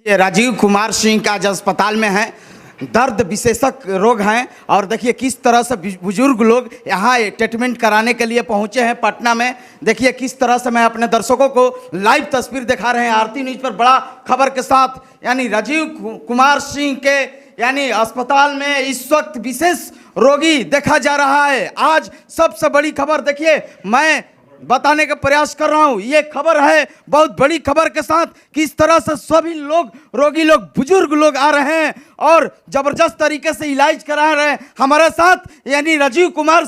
ये राजीव कुमार सिंह का आज अस्पताल में है, दर्द विशेषज्ञ रोग हैं। और देखिए किस तरह से बुजुर्ग लोग यहाँ ट्रीटमेंट कराने के लिए पहुँचे हैं पटना में। देखिए किस तरह से मैं अपने दर्शकों को लाइव तस्वीर दिखा रहे हैं आरती न्यूज़ पर बड़ा खबर के साथ। यानी राजीव कुमार सिंह के यानी अस्पताल में इस वक्त विशेष रोगी देखा जा रहा है। आज सबसे बड़ी खबर देखिए मैं बताने का प्रयास कर रहा हूं। ये खबर है बहुत बड़ी खबर के साथ, किस तरह से सभी लोग रोगी लोग बुजुर्ग लोग आ रहे हैं और जबरदस्त तरीके से इलाज करा रहे हैं हमारे साथ। यानी राजीव कुमार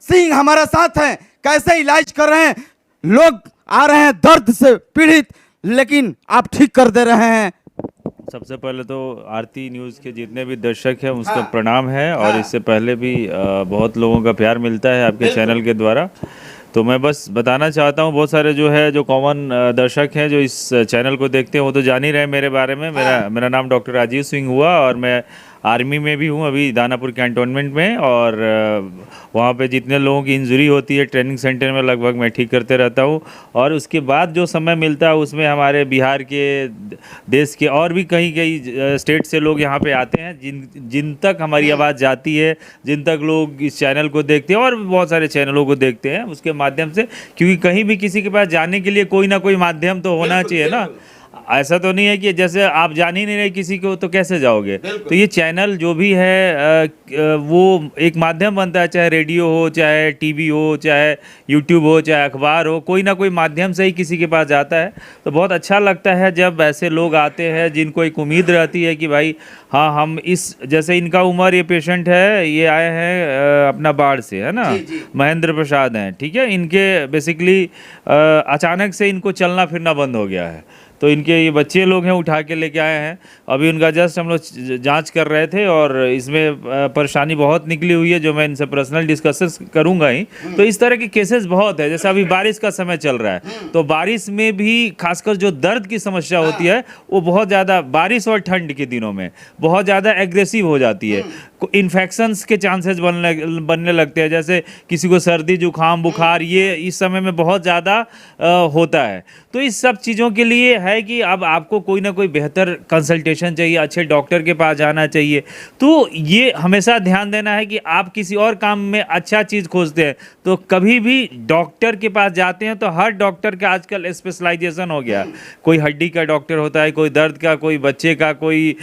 सिंह हमारे साथ हैं। कैसे इलाज कर रहे हैं, लोग आ रहे हैं दर्द से पीड़ित, लेकिन आप ठीक कर दे रहे हैं। सबसे पहले तो आरती न्यूज़ के जितने भी दर्शक हैं उसका प्रणाम है। और इससे पहले भी बहुत लोगों का प्यार मिलता है आपके चैनल के द्वारा। तो मैं बस बताना चाहता हूँ, बहुत सारे जो कॉमन दर्शक हैं जो इस चैनल को देखते हैं वो तो जान ही रहे मेरे बारे में। मेरा नाम डॉक्टर राजीव सिंह हुआ और मैं आर्मी में भी हूँ अभी दानापुर कैंटोनमेंट में। और वहाँ पे जितने लोगों की इंजरी होती है ट्रेनिंग सेंटर में लगभग मैं ठीक करते रहता हूँ। और उसके बाद जो समय मिलता है उसमें हमारे बिहार के, देश के और भी कई स्टेट से लोग यहाँ पे आते हैं जिन तक हमारी आवाज़ जाती है, जिन तक लोग इस चैनल को देखते हैं और भी बहुत सारे चैनलों को देखते हैं उसके माध्यम से। क्योंकि कहीं भी किसी के पास जाने के लिए कोई ना कोई माध्यम तो होना चाहिए ना। ऐसा तो नहीं है कि जैसे आप जान ही नहीं रहे किसी को तो कैसे जाओगे। तो ये चैनल जो भी है वो एक माध्यम बनता है, चाहे रेडियो हो, चाहे टीवी हो, चाहे यूट्यूब हो, चाहे अखबार हो, कोई ना कोई माध्यम से ही किसी के पास जाता है। तो बहुत अच्छा लगता है जब ऐसे लोग आते हैं जिनको एक उम्मीद रहती है कि भाई हाँ हम इस, जैसे इनका उम्र, ये पेशेंट है, ये आए हैं अपना बाढ़ से, है ना, महेंद्र प्रसाद हैं, ठीक है। इनके बेसिकली अचानक से इनको चलना फिरना बंद हो गया है। तो इनके ये बच्चे लोग हैं उठा के लेके आए हैं। अभी उनका जस्ट हम लोग जांच कर रहे थे और इसमें परेशानी बहुत निकली हुई है जो मैं इनसे पर्सनल डिस्कसेस करूंगा ही। तो इस तरह के केसेस बहुत है। जैसे अभी बारिश का समय चल रहा है तो बारिश में भी खासकर जो दर्द की समस्या होती है वो बहुत ज़्यादा, बारिश और ठंड के दिनों में बहुत ज़्यादा एग्रेसिव हो जाती है। इन्फेक्शंस के चांसेस बनने लगते हैं। जैसे किसी को सर्दी जुकाम बुखार ये इस समय में बहुत ज़्यादा होता है। तो इस सब चीज़ों के लिए है कि अब आपको कोई ना कोई बेहतर कंसल्टेशन चाहिए, अच्छे डॉक्टर के पास जाना चाहिए। तो ये हमेशा ध्यान देना है कि आप किसी और काम में अच्छा चीज़ खोजते हैं तो कभी भी डॉक्टर के पास जाते हैं तो हर डॉक्टर का आजकल स्पेशलाइजेशन हो गया। कोई हड्डी का डॉक्टर होता है, कोई दर्द का, कोई बच्चे का, कोई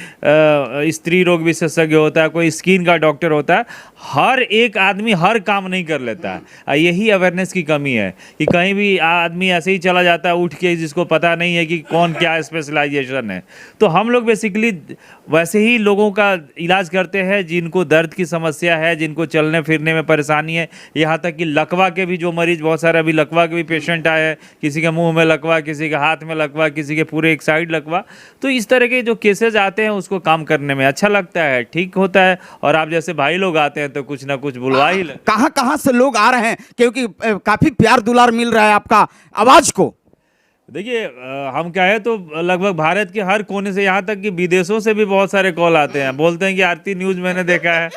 स्त्री रोग विशेषज्ञ होता है, कोई स्किन का डॉक्टर होता है। हर एक आदमी हर काम नहीं कर लेता है। यही अवेयरनेस की कमी है कि कहीं भी आदमी ऐसे ही चला जाता है उठ के, जिसको पता नहीं है कि कौन क्या स्पेशलाइजेशन है। तो हम लोग बेसिकली वैसे ही लोगों का इलाज करते हैं जिनको दर्द की समस्या है, जिनको चलने फिरने में परेशानी है। यहाँ तक कि लकवा के भी जो मरीज, बहुत सारे अभी लकवा के भी पेशेंट आए हैं, किसी के मुंह में लकवा, किसी के हाथ में लकवा, किसी के पूरे एक साइड लकवा। तो इस तरह के जो केसेस आते हैं उसको काम करने में अच्छा लगता है, ठीक होता है। और आप जैसे भाई लोग आते हैं तो कुछ ना कुछ बुलवा ही। कहाँ से लोग आ रहे हैं, क्योंकि काफी प्यार दुलार मिल रहा है आपका आवाज को। देखिए हम क्या है तो लगभग भारत के हर कोने से, यहाँ तक कि विदेशों से भी बहुत सारे कॉल आते हैं, बोलते हैं कि आरती न्यूज़ मैंने देखा है।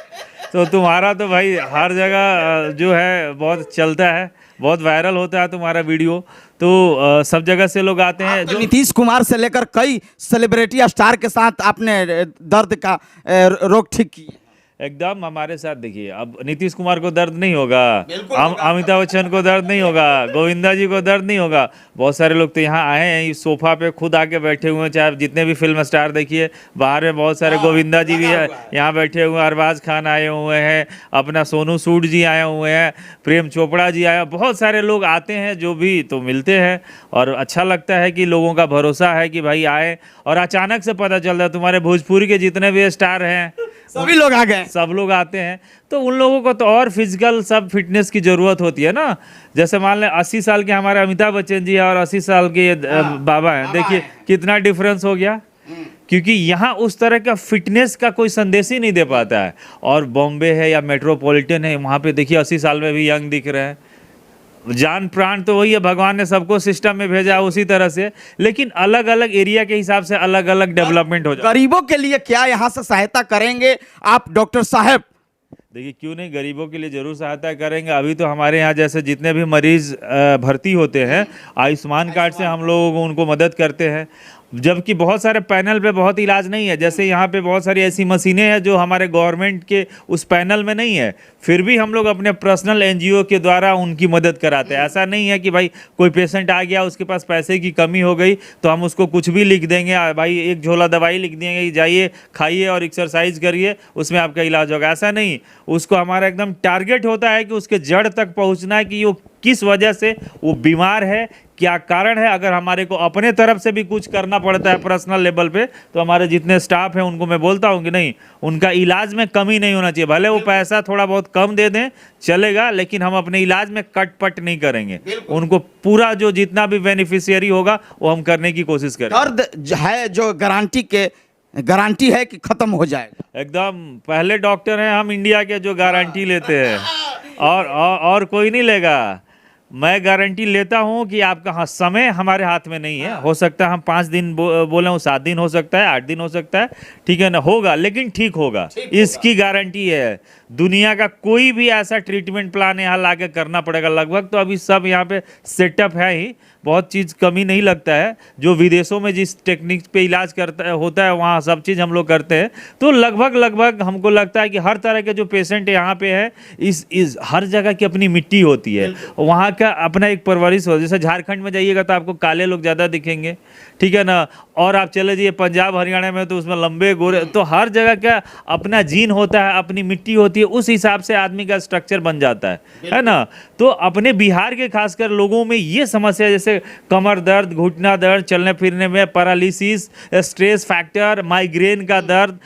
तो तुम्हारा तो भाई हर जगह जो है बहुत चलता है, बहुत वायरल होता है तुम्हारा वीडियो। तो सब जगह से लोग आते हैं। जो नीतीश कुमार से लेकर कई सेलिब्रिटी स्टार के साथ आपने दर्द का रोग ठीक किया। एकदम हमारे साथ। देखिए अब नीतीश कुमार को दर्द नहीं होगा, अमिताभ बच्चन को दर्द नहीं होगा, गोविंदा जी को दर्द नहीं होगा। बहुत सारे लोग तो यहाँ आए हैं, इस सोफा पे खुद आके बैठे हुए हैं। चाहे जितने भी फिल्म स्टार देखिए, बाहर में बहुत सारे गोविंदा जी भी है यहाँ बैठे हुए हैं, अरबाज खान आए हुए हैं, अपना सोनू सूद जी आए हुए हैं, प्रेम चोपड़ा जी आए, बहुत सारे लोग आते हैं जो भी तो मिलते हैं। और अच्छा लगता है कि लोगों का भरोसा है कि भाई आए। और अचानक से पता चल रहा है तुम्हारे भोजपुरी के जितने भी स्टार हैं सभी लोग आ गए, सब लोग आते हैं। तो उन लोगों को तो और फिजिकल सब फिटनेस की ज़रूरत होती है ना। जैसे मान लें 80 साल के हमारे अमिताभ बच्चन जी और 80 साल के बाबा हैं, देखिए कितना डिफरेंस हो गया। क्योंकि यहाँ उस तरह का फिटनेस का कोई संदेश ही नहीं दे पाता है। और बॉम्बे है या मेट्रोपॉलिटन है, वहाँ पे देखिए 80 साल में भी यंग दिख रहे हैं। जान प्राण तो वही है, भगवान ने सबको सिस्टम में भेजा है उसी तरह से, लेकिन अलग अलग एरिया के हिसाब से अलग अलग डेवलपमेंट हो जाए। गरीबों के लिए क्या यहाँ से सहायता करेंगे आप डॉक्टर साहब? देखिए क्यों नहीं, गरीबों के लिए जरूर सहायता करेंगे। अभी तो हमारे यहाँ जैसे जितने भी मरीज भर्ती होते हैं, आयुष्मान कार्ड से हम लोग उनको मदद करते हैं, जबकि बहुत सारे पैनल पे बहुत इलाज नहीं है। जैसे यहाँ पे बहुत सारी ऐसी मशीनें हैं जो हमारे गवर्नमेंट के उस पैनल में नहीं है, फिर भी हम लोग अपने पर्सनल एनजीओ के द्वारा उनकी मदद कराते हैं। ऐसा नहीं है कि भाई कोई पेशेंट आ गया, उसके पास पैसे की कमी हो गई तो हम उसको कुछ भी लिख देंगे, भाई एक झोला दवाई लिख देंगे कि जाइए खाइए और एक्सरसाइज करिए, उसमें आपका इलाज होगा। ऐसा नहीं, उसको हमारा एकदम टारगेट होता है कि उसके जड़ तक पहुँचना है कि वो किस वजह से वो बीमार है, क्या कारण है। अगर हमारे को अपने तरफ से भी कुछ करना पड़ता है पर्सनल लेवल पे, तो हमारे जितने स्टाफ हैं उनको मैं बोलता हूँ कि नहीं, उनका इलाज में कमी नहीं होना चाहिए। भले वो पैसा थोड़ा बहुत कम दे दें चलेगा, लेकिन हम अपने इलाज में कटपट नहीं करेंगे। उनको पूरा जो जितना भी बेनिफिशियरी होगा वो हम करने की कोशिश करें। दर्द है जो गारंटी है कि खत्म हो जाएगा। एकदम पहले डॉक्टर हैं हम इंडिया के जो गारंटी लेते हैं, और कोई नहीं लेगा। मैं गारंटी लेता हूं कि आपका हाँ, समय हमारे हाथ में नहीं है। हो सकता है हम 5 दिन बोले, 7 दिन हो सकता है, 8 दिन हो सकता है, ठीक है ना, होगा, लेकिन ठीक होगा, इसकी गारंटी है। दुनिया का कोई भी ऐसा ट्रीटमेंट प्लान यहाँ ला के करना पड़ेगा लगभग, तो अभी सब यहाँ पे सेटअप है ही, बहुत चीज़ कमी नहीं लगता है। जो विदेशों में जिस टेक्निक पे इलाज होता है वहाँ सब चीज़ हम लोग करते हैं। तो लगभग हमको लगता है कि हर तरह के जो पेशेंट यहाँ पे है, इस हर जगह की अपनी मिट्टी होती है, वहाँ का अपना एक परवरिश हो। जैसे झारखंड में जाइएगा तो आपको काले लोग ज़्यादा दिखेंगे, ठीक है ना, और आप चले जाइए पंजाब हरियाणा में तो उसमें लंबे गोरे। तो हर जगह का अपना जीन होता है, अपनी मिट्टी होती है, उस हिसाब से आदमी का स्ट्रक्चर बन जाता है ना। तो अपने बिहार के खासकर लोगों में ये समस्या, जैसे कमर दर्द, घुटना दर्द, चलने फिरने में पैरालिसिस, स्ट्रेस फैक्टर, माइग्रेन का दर्द,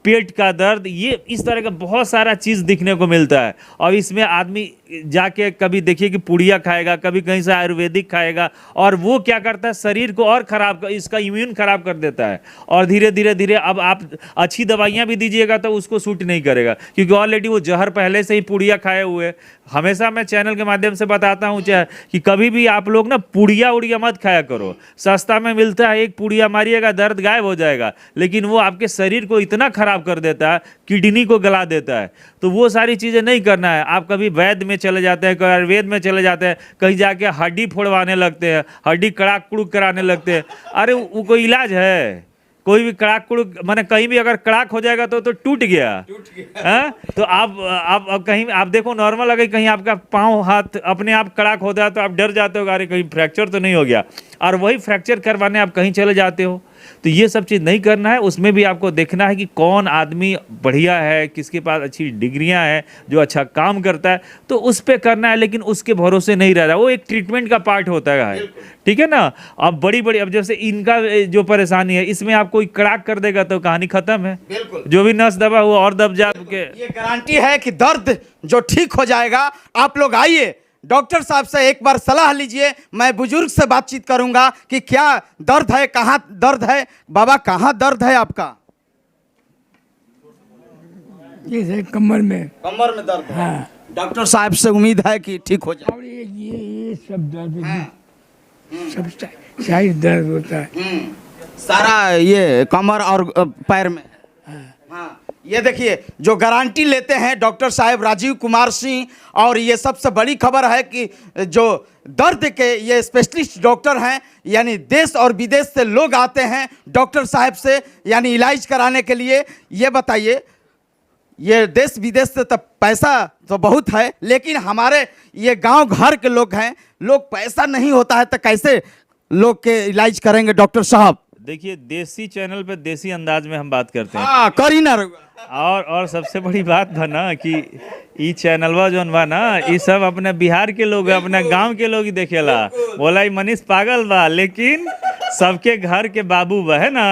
पेट का दर्द, ये इस तरह का बहुत सारा चीज़ दिखने को मिलता है। और इसमें आदमी जाके कभी देखिए कि पुड़िया खाएगा, कभी कहीं से आयुर्वेदिक खाएगा, और वो क्या करता है, शरीर को और ख़राब, इसका इम्यून ख़राब कर देता है। और धीरे धीरे अब आप अच्छी दवाइयाँ भी दीजिएगा तो उसको सूट नहीं करेगा, क्योंकि ऑलरेडी वो जहर पहले से ही पुड़िया खाए हुए। हमेशा मैं चैनल के माध्यम से बताता हूँ कि कभी भी आप लोग ना पुड़िया उड़िया मत खाया करो। सस्ता में मिलता है, एक पुड़िया मारिएगा दर्द गायब हो जाएगा, लेकिन वो आपके शरीर को इतना खराब कर देता है, किडनी को गला देता है। तो वो सारी चीज़ें नहीं करना है। आप कभी वैद्य में चले जाते हैं, कभी आयुर्वेद में चले जाते हैं, कहीं जाके हड्डी फोड़वाने लगते हैं, हड्डी कड़ाक कुड़ुक कराने लगते हैं। अरे वो कोई इलाज है? कोई भी कड़ाक कुड़ुक, माने कहीं भी अगर कड़ाक हो जाएगा तो टूट गया है। तो आप कहीं आप देखो नॉर्मल, अगर कहीं आपका पाँव हाथ अपने आप कड़ाक होता है तो आप डर जाते हो, अरे कहीं फ्रैक्चर तो नहीं हो गया, और वही फ्रैक्चर करवाने आप कहीं चले जाते हो। तो ये सब चीज़ नहीं करना है। उसमें भी आपको देखना है कि कौन आदमी बढ़िया है, किसके पास अच्छी डिग्रियां हैं, जो अच्छा काम करता है, तो उस पर करना है, लेकिन उसके भरोसे नहीं रहना। वो एक ट्रीटमेंट का पार्ट होता है, ठीक है ना। अब बड़ी अब जैसे इनका जो परेशानी है, इसमें आप कोई कड़ाक कर देगा तो कहानी खत्म है। जो भी नस दबा हुआ और दब जा के। ये गारंटी है कि दर्द जो ठीक हो जाएगा। आप लोग आइए, डॉक्टर साहब से एक बार सलाह लीजिए। मैं बुजुर्ग से बातचीत करूंगा कि क्या दर्द है, कहाँ दर्द है। बाबा, कहाँ दर्द है आपका? जैसे कमर में दर्द है। हाँ। डॉक्टर साहब से उम्मीद है कि ठीक हो जाए। और ये सब दर्द सब साइड दर्द होता है। सारा ये कमर और पैर में। हाँ, ये देखिए जो गारंटी लेते हैं डॉक्टर साहब राजीव कुमार सिंह, और ये सबसे बड़ी खबर है कि जो दर्द के ये स्पेशलिस्ट डॉक्टर हैं, यानी देश और विदेश से लोग आते हैं डॉक्टर साहब से यानी इलाज कराने के लिए। ये बताइए, ये देश विदेश से तो पैसा तो बहुत है, लेकिन हमारे ये गांव घर के लोग हैं, लोग पैसा नहीं होता है तो कैसे लोग के इलाज करेंगे डॉक्टर साहब? देखिए, देसी चैनल पे देसी अंदाज में हम बात करते हैं। हाँ, करी ना। और सबसे बड़ी बात बा ना कि ई चैनलवा जोन बा ना, ये सब अपने बिहार के लोग, अपने गांव के लोग ही देखेला। बोला ई मनीष पागल बा, लेकिन सबके घर के बाबू बा, है ना।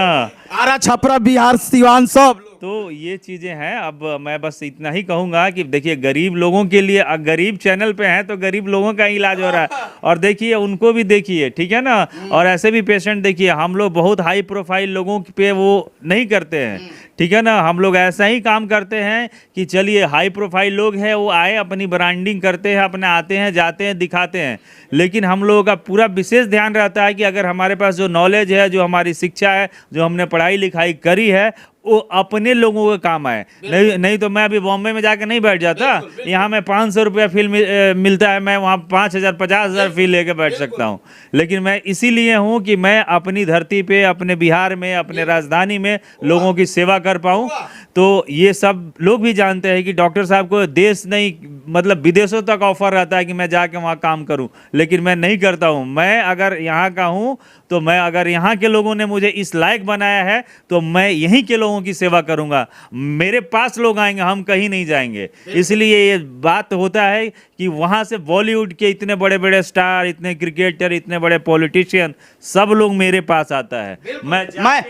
आरा छपरा बिहार सिवान सब। तो ये चीज़ें हैं। अब मैं बस इतना ही कहूँगा कि देखिए, गरीब लोगों के लिए, गरीब चैनल पे हैं तो गरीब लोगों का इलाज हो रहा है, और देखिए उनको भी देखिए, ठीक है ना। और ऐसे भी पेशेंट देखिए, हम लोग बहुत हाई प्रोफाइल लोगों पे वो नहीं करते हैं, ठीक है ना। हम लोग ऐसा ही काम करते हैं कि चलिए हाई प्रोफाइल लोग हैं, वो आए, अपनी ब्रांडिंग करते हैं, अपने आते हैं, जाते हैं, दिखाते हैं। लेकिन हम लोगों का पूरा विशेष ध्यान रहता है कि अगर हमारे पास जो नॉलेज है, जो हमारी शिक्षा है, जो हमने पढ़ाई लिखाई करी है, वो अपने लोगों के काम आए। नहीं तो मैं अभी बॉम्बे में जाके नहीं बैठ जाता। यहाँ में 500 रुपया फील मिलता है, मैं वहाँ 5,000 50,000 फील लेके बैठ सकता हूँ। लेकिन मैं इसीलिए हूँ कि मैं अपनी धरती पे, अपने बिहार में, अपने राजधानी में लोगों की सेवा कर पाऊँ। तो ये सब लोग भी जानते हैं कि डॉक्टर साहब को देश नहीं, मतलब विदेशों तक ऑफर रहता है कि मैं जाके वहाँ काम करूँ, लेकिन मैं नहीं करता हूँ। मैं अगर यहाँ का हूँ तो मैं, अगर यहाँ के लोगों ने मुझे इस लायक बनाया है तो मैं यहीं के लोगों की सेवा करूँगा। मेरे पास लोग आएंगे, हम कहीं नहीं जाएंगे। इसलिए ये बात होता है कि वहाँ से बॉलीवुड के इतने बड़े बड़े स्टार, इतने क्रिकेटर, इतने बड़े पॉलिटिशियन, सब लोग मेरे पास आता है।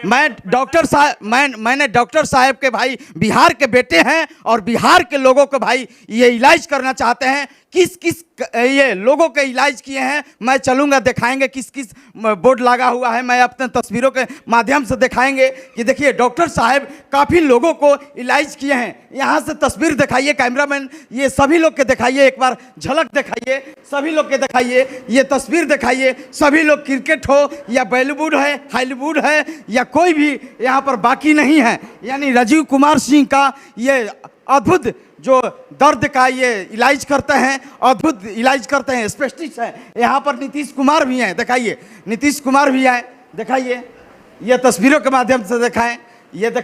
मैं डॉक्टर साहब, मैंने डॉक्टर साहब के भाई बिहार के बेटे हैं और बिहार के लोगों को भाई ये इलाज करना चाहते हैं। किस किस ये लोगों के इलाज किए हैं मैं चलूंगा, दिखाएंगे किस किस बोर्ड लगा हुआ है। मैं अपने तस्वीरों के माध्यम से दिखाएंगे कि देखिए डॉक्टर साहब काफ़ी लोगों को इलाज किए हैं। यहाँ से तस्वीर दिखाइए कैमरामैन, ये सभी लोग के दिखाइए, एक बार झलक दिखाइए, सभी लोग के दिखाइए, ये तस्वीर दिखाइए। सभी लोग, क्रिकेट हो या बॉलीवुड है, हॉलीवुड है या कोई भी यहाँ पर बाकी नहीं है। यानी राजीव कुमार सिंह का ये अद्भुत जो दर्द का ये इलाज करते हैं, अद्भुत इलाज करते हैं, स्पेशलिस्ट हैं। यहाँ पर नीतीश कुमार भी हैं, दिखाइए नीतीश कुमार भी हैं, दिखाइए, ये तस्वीरों के माध्यम से दिखाएं। ये देखिए